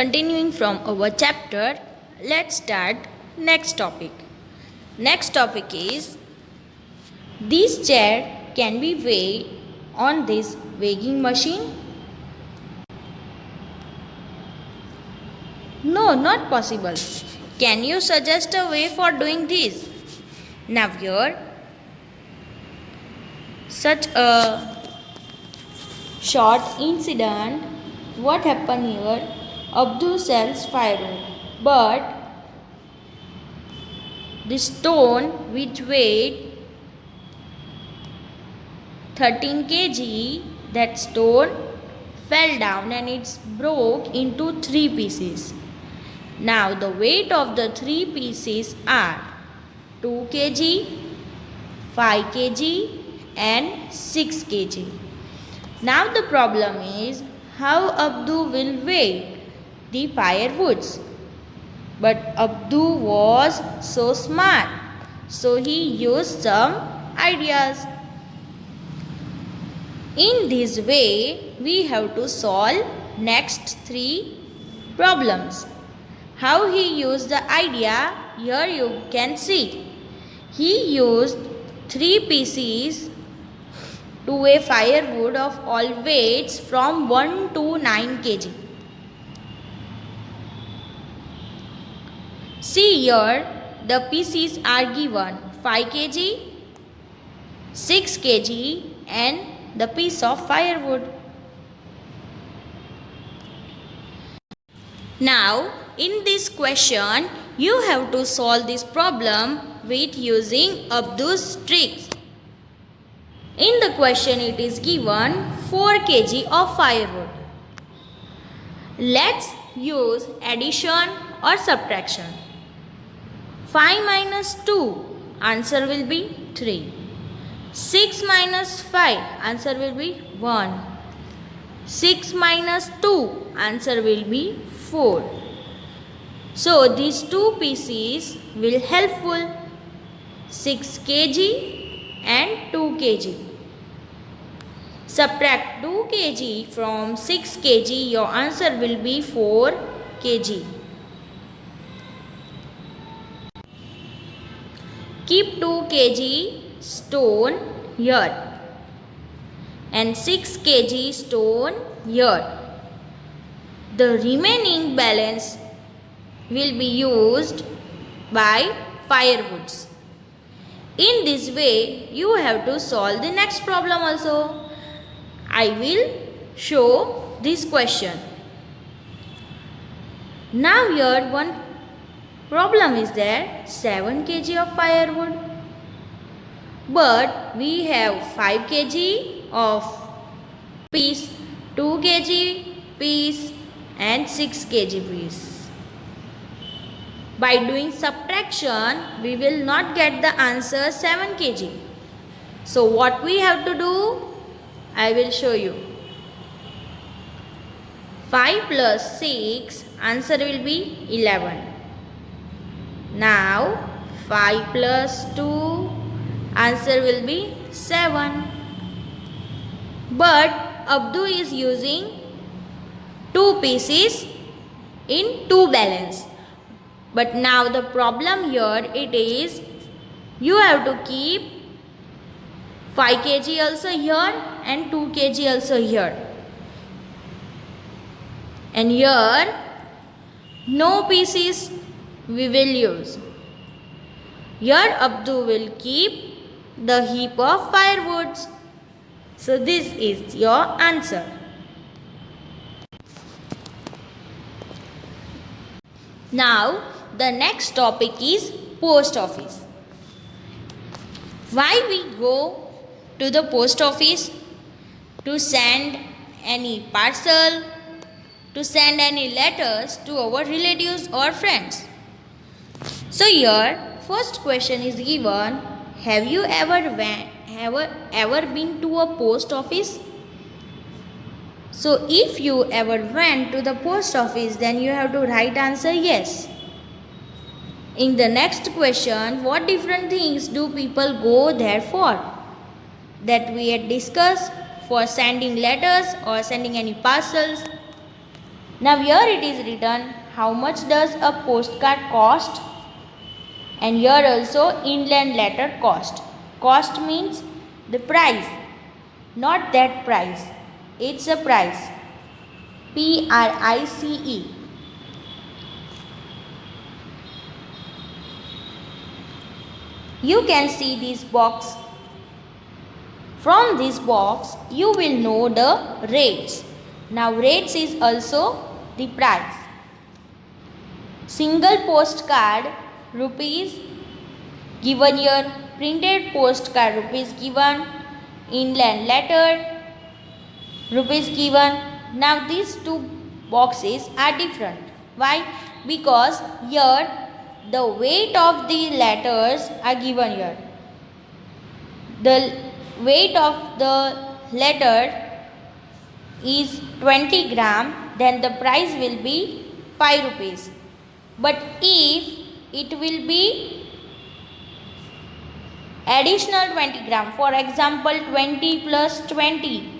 continuing from our chapter, let's start next topic. Next topic is this chair can be weighed on this weighing machine? No, not possible. Can you suggest a way for doing this? Now here, such a short incident. What happened here? Abdul sells firewood, but the stone which weighed 13 kg, that stone fell down and it broke into 3 pieces. Now the weight of the 3 pieces are 2 kg, 5 kg and 6 kg. Now the problem is how Abdul will weigh the firewoods. But Abdul was so smart, so he used some ideas. In this way, we have to solve next 3 problems. How he used the idea, here you can see. He used 3 pieces to weigh firewood of all weights from 1 to 9 kg. See here, the pieces are given 5 kg, 6 kg and the piece of firewood. Now, in this question, you have to solve this problem with using Abdul's tricks. In the question, it is given 4 kg of firewood. Let's use addition or subtraction. 5 minus 2, answer will be 3. 6 minus 5, answer will be 1. 6 minus 2, answer will be 4. So these 2 pieces will helpful, 6 kg and 2 kg. Subtract 2 kg from 6 kg, your answer will be 4 kg. Keep 2 kg stone here and 6 kg stone here. The remaining balance will be used by firewoods. In this way, you have to solve the next problem also. I will show this question. Now here one problem is there, 7 kg of firewood. But we have 5 kg of piece, 2 kg piece and 6 kg piece. By doing subtraction, we will not get the answer 7 kg. So what we have to do? I will show you. 5 plus 6, answer will be 11. Now 5 plus 2, answer will be 7. But Abdul is using 2 pieces in 2 balance. But now the problem here it is, you have to keep 5 kg also here and 2 kg also here. And here no pieces we will use. Here Abdul will keep the heap of firewoods. So this is your answer. Now the next topic is post office. Why we go to the post office? To send any parcel, to send any letters to our relatives or friends. So here first question is given, have you ever been to a post office? So if you ever went to the post office, then you have to write answer yes. In the next question, what different things do people go there for? That we had discussed, for sending letters or sending any parcels. Now here it is written how much does a postcard cost, and here also inland letter cost. Cost means the price, not that price. It's a price. PRICE. You can see this box. From this box you will know the rates. Now rates is also the price. Single postcard rupees given here, printed postcard rupees given, inland letter rupees given. Now these two boxes are different. Why? Because here the weight of the letters are given here. The weight of the letter is 20 gram, then the price will be 5 rupees. But if it will be additional 20 gram, for example 20 plus 20,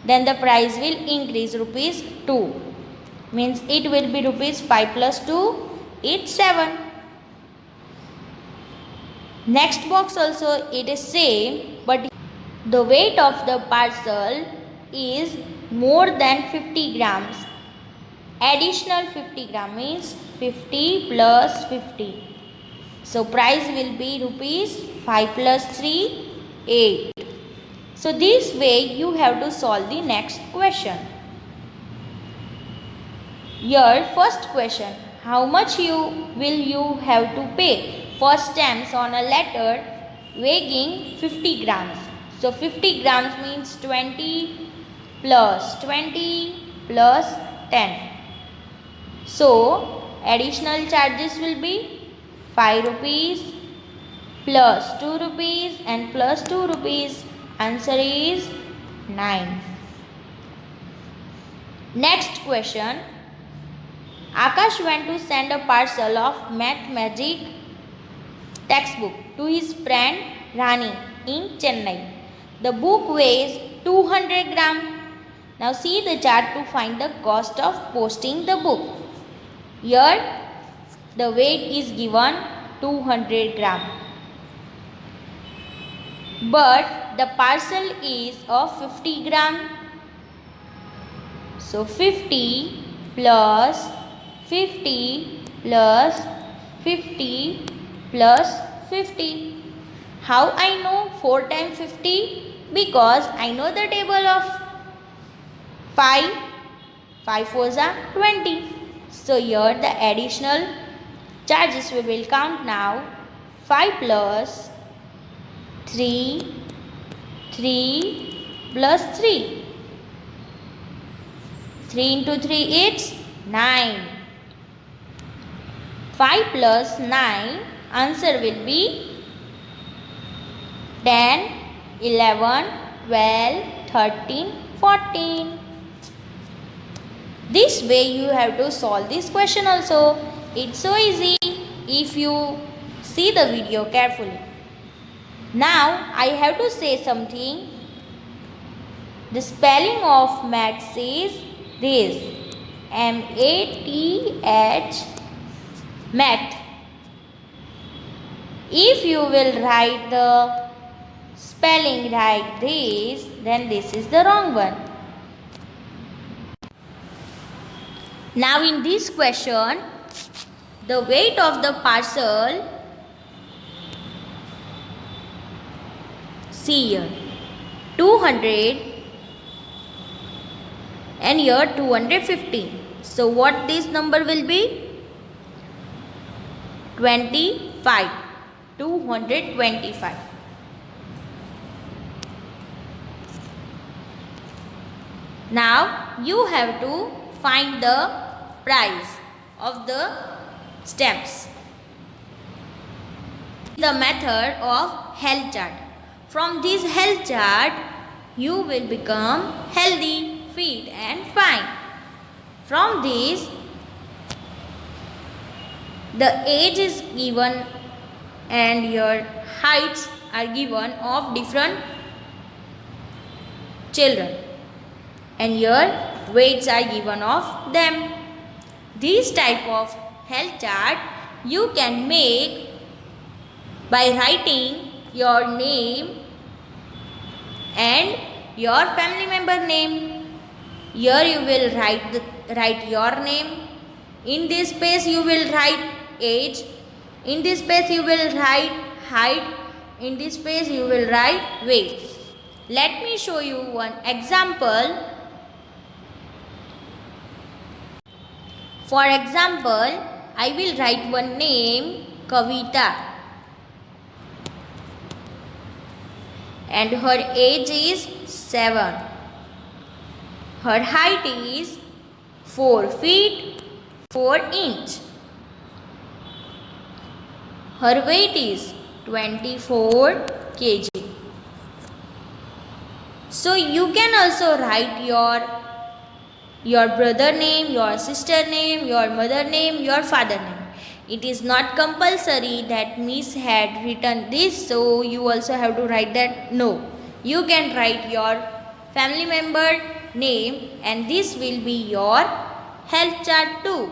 then the price will increase rupees 2. Means it will be rupees 5 plus 2, it's 7. Next box also it is same, but the weight of the parcel is more than 50 grams. Additional 50 gram means 50 plus 50. So price will be rupees 5 plus 3, 8. So this way you have to solve the next question. Here first question, how much will you have to pay for stamps on a letter weighing 50 grams? So 50 grams means 20 plus 20 plus 10. So additional charges will be 5 rupees plus 2 rupees and plus 2 rupees. Answer is 9. Next question. Akash went to send a parcel of Math Magic textbook to his friend Rani in Chennai. The book weighs 200 gram. Now see the chart to find the cost of posting the book. Here the weight is given 200 gram. But the parcel is of 50 gram. So 50 plus 50 plus 50 plus 50. How I know 4 times 50? Because I know the table of 5. 5 4s are 20. So here the additional charges we will count now. 5 plus 3, 3 plus 3. 3 into 3 it's 9. 5 plus 9, answer will be 10, 11, 12, 13, 14. This way you have to solve this question also. It's so easy if you see the video carefully. Now I have to say something. The spelling of maths is this. M-A-T-H, math. If you will write the spelling like this, then this is the wrong one. Now in this question, the weight of the parcel, see here, 200 and here 250. So what this number will be? 25. 225. Now you have to find the price of the stamps. The method of health chart. From this health chart, you will become healthy, fit and fine. From this, the age is given and your heights are given of different children. and here weights are given of them. This type of health chart you can make by writing your name and your family member name. Here you will write your name. In this space you will write age. In this space you will write height. In this space you will write weight. Let me show you one example. For example, I will write one name, Kavita, and her age is 7. Her height is 4 feet 4 inch. Her weight is 24 kg. So you can also write your brother name, your sister name, your mother name, your father name. It is not compulsory that Miss had written this, so you also have to write that. No, you can write your family member name and this will be your health chart too.